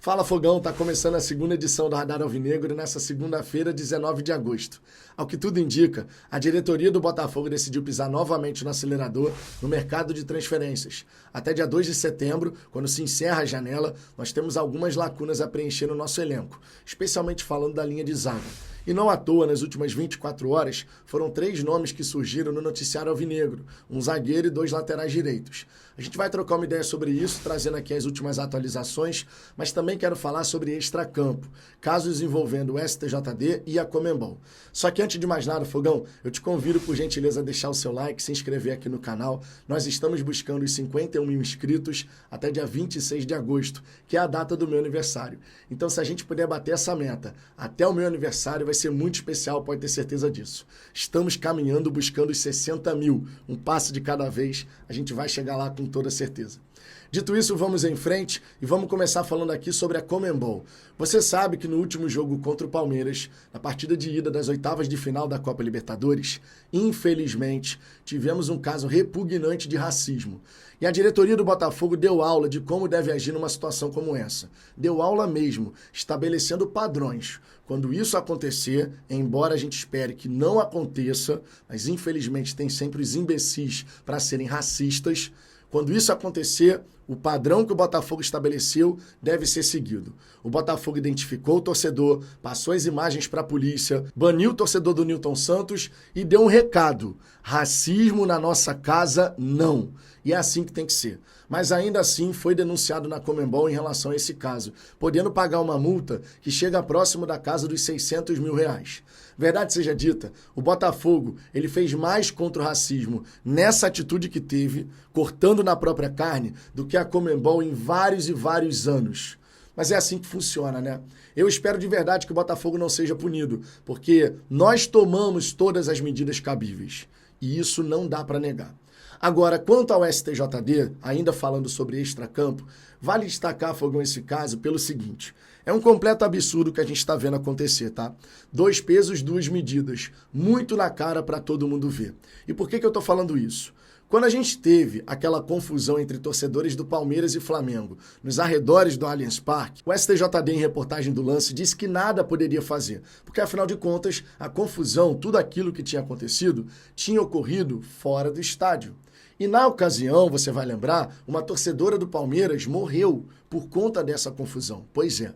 Fala Fogão, tá começando a segunda edição do Radar Alvinegro nessa segunda-feira, 19 de agosto. Ao que tudo indica, a diretoria do Botafogo decidiu pisar novamente no acelerador no mercado de transferências. Até dia 2 de setembro, quando se encerra a janela, nós temos algumas lacunas a preencher no nosso elenco, especialmente falando da linha de zaga. E não à toa, nas últimas 24 horas, foram 3 nomes que surgiram no noticiário alvinegro, um zagueiro e 2 laterais direitos. A gente vai trocar uma ideia sobre isso, trazendo aqui as últimas atualizações, mas também quero falar sobre extracampo, casos envolvendo o STJD e a Conmebol. Só que antes de mais nada, Fogão, eu te convido por gentileza a deixar o seu like, se inscrever aqui no canal. Nós estamos buscando os 51 mil inscritos até dia 26 de agosto, que é a data do meu aniversário. Então, se a gente puder bater essa meta até o meu aniversário, vai ser muito especial, pode ter certeza disso. Estamos caminhando, buscando os 60 mil, um passo de cada vez, a gente vai chegar lá com toda certeza. Dito isso, vamos em frente e vamos começar falando aqui sobre a Conmebol. Você sabe que no último jogo contra o Palmeiras, na partida de ida das oitavas de final da Copa Libertadores, infelizmente, tivemos um caso repugnante de racismo. E a diretoria do Botafogo deu aula de como deve agir numa situação como essa. Deu aula mesmo, estabelecendo padrões. Quando isso acontecer, embora a gente espere que não aconteça, mas infelizmente tem sempre os imbecis para serem racistas, quando isso acontecer, o padrão que o Botafogo estabeleceu deve ser seguido. O Botafogo identificou o torcedor, passou as imagens para a polícia, baniu o torcedor do Nilton Santos e deu um recado. Racismo na nossa casa, não. E é assim que tem que ser. Mas ainda assim foi denunciado na Conmebol em relação a esse caso, podendo pagar uma multa que chega próximo da casa dos 600 mil reais. Verdade seja dita, o Botafogo ele fez mais contra o racismo nessa atitude que teve, cortando na própria carne, do que a Conmebol em vários e vários anos. Mas é assim que funciona, né? Eu espero de verdade que o Botafogo não seja punido, porque nós tomamos todas as medidas cabíveis. E isso não dá para negar. Agora, quanto ao STJD, ainda falando sobre extracampo, vale destacar, Fogão, esse caso pelo seguinte. É um completo absurdo que a gente está vendo acontecer, tá? 2 pesos, 2 medidas. Muito na cara para todo mundo ver. E por que eu estou falando isso? Quando a gente teve aquela confusão entre torcedores do Palmeiras e Flamengo nos arredores do Allianz Parque, o STJD, em reportagem do lance, disse que nada poderia fazer, porque afinal de contas, a confusão, tudo aquilo que tinha acontecido, tinha ocorrido fora do estádio. E na ocasião, você vai lembrar, uma torcedora do Palmeiras morreu por conta dessa confusão. Pois é,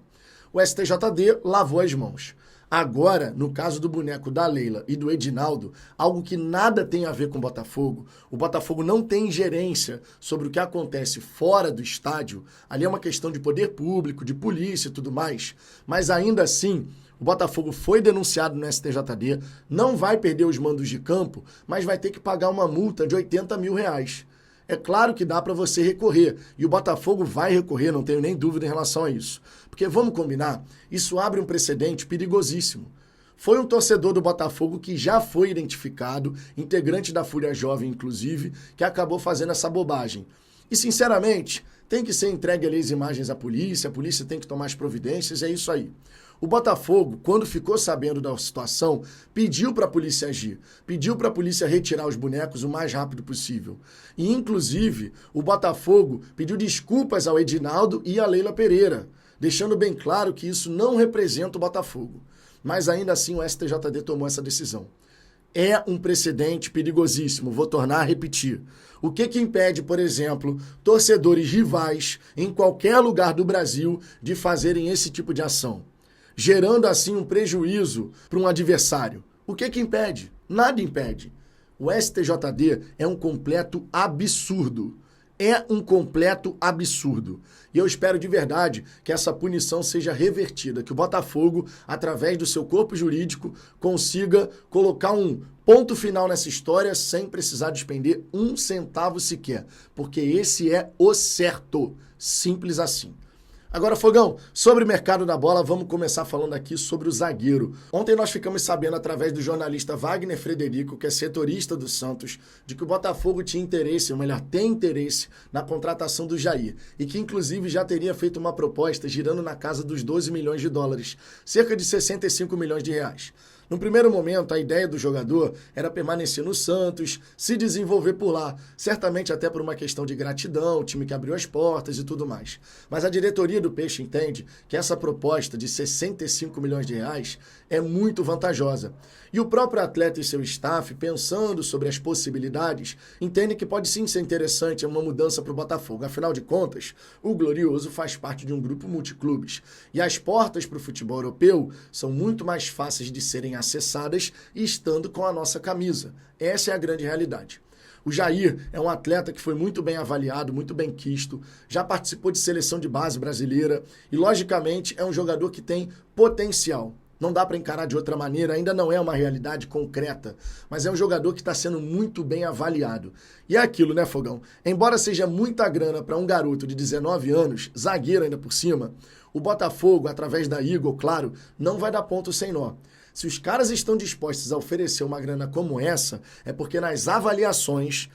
o STJD lavou as mãos. Agora, no caso do boneco da Leila e do Edinaldo, algo que nada tem a ver com o Botafogo não tem ingerência sobre o que acontece fora do estádio, ali é uma questão de poder público, de polícia e tudo mais, mas ainda assim, o Botafogo foi denunciado no STJD, não vai perder os mandos de campo, mas vai ter que pagar uma multa de 80 mil reais. É claro que dá para você recorrer, e o Botafogo vai recorrer, não tenho nem dúvida em relação a isso. Porque, vamos combinar, isso abre um precedente perigosíssimo. Foi um torcedor do Botafogo que já foi identificado, integrante da Fúria Jovem, inclusive, que acabou fazendo essa bobagem. E, sinceramente, tem que ser entregue ali as imagens à polícia, a polícia tem que tomar as providências, é isso aí. O Botafogo, quando ficou sabendo da situação, pediu para a polícia agir, pediu para a polícia retirar os bonecos o mais rápido possível. E, inclusive, o Botafogo pediu desculpas ao Edinaldo e à Leila Pereira, deixando bem claro que isso não representa o Botafogo. Mas ainda assim o STJD tomou essa decisão. É um precedente perigosíssimo, vou tornar a repetir. O que impede, por exemplo, torcedores rivais em qualquer lugar do Brasil de fazerem esse tipo de ação? Gerando assim um prejuízo para um adversário. O que impede? Nada impede. O STJD é um completo absurdo. É um completo absurdo. E eu espero de verdade que essa punição seja revertida, que o Botafogo, através do seu corpo jurídico, consiga colocar um ponto final nessa história sem precisar despender um centavo sequer. Porque esse é o certo. Simples assim. Agora, Fogão, sobre o mercado da bola, vamos começar falando aqui sobre o zagueiro. Ontem nós ficamos sabendo, através do jornalista Wagner Frederico, que é setorista do Santos, de que o Botafogo tinha interesse, ou melhor, tem interesse, na contratação do Jair. E que, inclusive, já teria feito uma proposta girando na casa dos 12 milhões de dólares, cerca de 65 milhões de reais. No primeiro momento, a ideia do jogador era permanecer no Santos, se desenvolver por lá, certamente até por uma questão de gratidão, o time que abriu as portas e tudo mais. Mas a diretoria do Peixe entende que essa proposta de 65 milhões de reais é muito vantajosa. E o próprio atleta e seu staff, pensando sobre as possibilidades, entendem que pode sim ser interessante uma mudança para o Botafogo. Afinal de contas, o Glorioso faz parte de um grupo multiclubes. E as portas para o futebol europeu são muito mais fáceis de serem acessadas estando com a nossa camisa. Essa é a grande realidade. O Jair é um atleta que foi muito bem avaliado, muito bem quisto, já participou de seleção de base brasileira e, logicamente, é um jogador que tem potencial. Não dá para encarar de outra maneira, ainda não é uma realidade concreta, mas é um jogador que está sendo muito bem avaliado. E é aquilo, né, Fogão? Embora seja muita grana para um garoto de 19 anos, zagueiro ainda por cima, o Botafogo, através da Eagle, claro, não vai dar ponto sem nó. Se os caras estão dispostos a oferecer uma grana como essa, é porque nas avaliações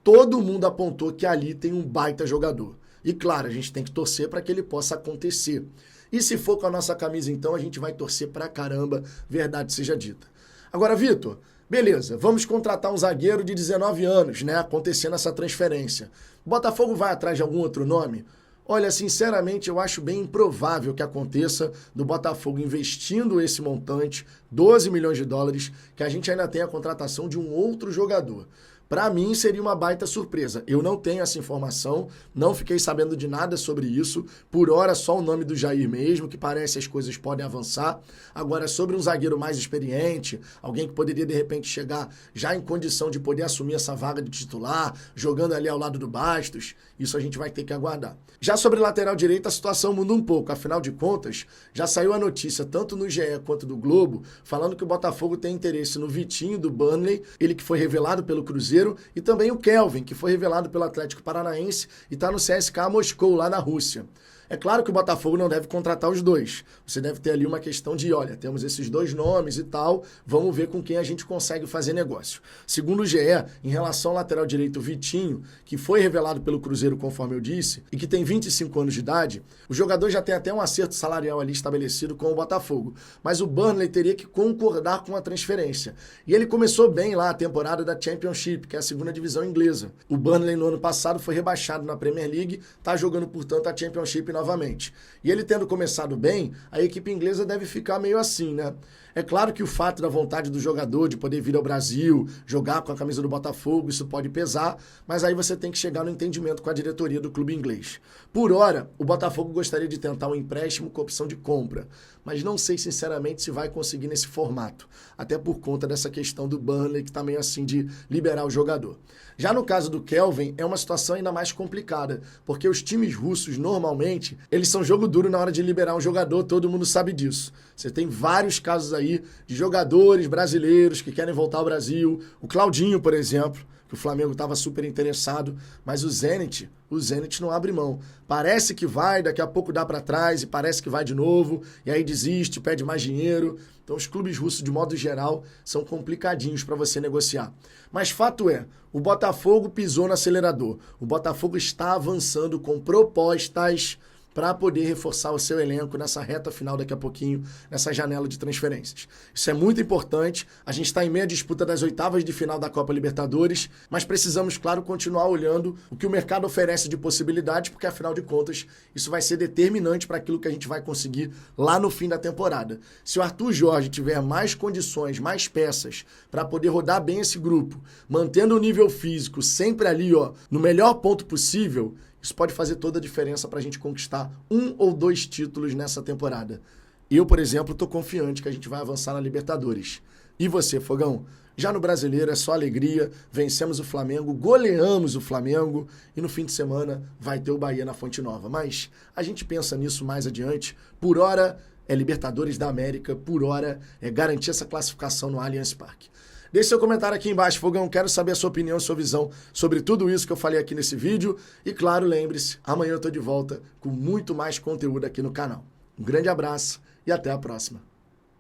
todo mundo apontou que ali tem um baita jogador. E claro, a gente tem que torcer para que ele possa acontecer. E se for com a nossa camisa, então, a gente vai torcer pra caramba, verdade seja dita. Agora, Vitor, beleza, vamos contratar um zagueiro de 19 anos, né, acontecendo essa transferência. O Botafogo vai atrás de algum outro nome? Olha, sinceramente, eu acho bem improvável que aconteça do Botafogo investindo esse montante, 12 milhões de dólares, que a gente ainda tenha a contratação de um outro jogador. Para mim, seria uma baita surpresa. Eu não tenho essa informação, não fiquei sabendo de nada sobre isso. Por hora, só o nome do Jair mesmo, que parece as coisas podem avançar. Agora, sobre um zagueiro mais experiente, alguém que poderia, de repente, chegar já em condição de poder assumir essa vaga de titular, jogando ali ao lado do Bastos, isso a gente vai ter que aguardar. Já sobre lateral direito, a situação muda um pouco. Afinal de contas, já saiu a notícia, tanto no GE quanto do Globo, falando que o Botafogo tem interesse no Vitinho do Burnley, ele que foi revelado pelo Cruzeiro, e também o Kelvin, que foi revelado pelo Atlético Paranaense e está no CSKA Moscou, lá na Rússia. É claro que o Botafogo não deve contratar os dois. Você deve ter ali uma questão de, olha, temos esses dois nomes e tal, vamos ver com quem a gente consegue fazer negócio. Segundo o GE, em relação ao lateral direito Vitinho, que foi revelado pelo Cruzeiro, conforme eu disse, e que tem 25 anos de idade, o jogador já tem até um acerto salarial ali estabelecido com o Botafogo. Mas o Burnley teria que concordar com a transferência. E ele começou bem lá a temporada da Championship, que é a segunda divisão inglesa. O Burnley no ano passado foi rebaixado na Premier League, está jogando, portanto, a Championship novamente. E ele tendo começado bem, a equipe inglesa deve ficar meio assim, né? É claro que o fato da vontade do jogador de poder vir ao Brasil, jogar com a camisa do Botafogo, isso pode pesar, mas aí você tem que chegar no entendimento com a diretoria do clube inglês. Por hora, o Botafogo gostaria de tentar um empréstimo com opção de compra, mas não sei sinceramente se vai conseguir nesse formato, até por conta dessa questão do Burnley, que está meio assim de liberar o jogador. Já no caso do Kelvin, é uma situação ainda mais complicada, porque os times russos, normalmente, eles são jogo duro na hora de liberar um jogador, todo mundo sabe disso. Você tem vários casos aí de jogadores brasileiros que querem voltar ao Brasil. O Claudinho, por exemplo, que o Flamengo estava super interessado, mas o Zenit não abre mão. Parece que vai, daqui a pouco dá para trás e parece que vai de novo, e aí desiste, pede mais dinheiro. Então os clubes russos, de modo geral, são complicadinhos para você negociar. Mas fato é, o Botafogo pisou no acelerador. O Botafogo está avançando com propostas para poder reforçar o seu elenco nessa reta final daqui a pouquinho, nessa janela de transferências. Isso é muito importante, a gente está em meia disputa das oitavas de final da Copa Libertadores, mas precisamos, claro, continuar olhando o que o mercado oferece de possibilidades, porque afinal de contas, isso vai ser determinante para aquilo que a gente vai conseguir lá no fim da temporada. Se o Arthur Jorge tiver mais condições, mais peças para poder rodar bem esse grupo, mantendo o nível físico sempre ali, ó, no melhor ponto possível, isso pode fazer toda a diferença para a gente conquistar 1 ou 2 títulos nessa temporada. Eu, por exemplo, estou confiante que a gente vai avançar na Libertadores. E você, Fogão? Já no Brasileiro é só alegria, vencemos o Flamengo, goleamos o Flamengo e no fim de semana vai ter o Bahia na Fonte Nova. Mas a gente pensa nisso mais adiante. Por hora é Libertadores da América, por hora é garantir essa classificação no Allianz Parque. Deixe seu comentário aqui embaixo, Fogão. Quero saber a sua opinião, a sua visão sobre tudo isso que eu falei aqui nesse vídeo. E claro, lembre-se, amanhã eu estou de volta com muito mais conteúdo aqui no canal. Um grande abraço e até a próxima.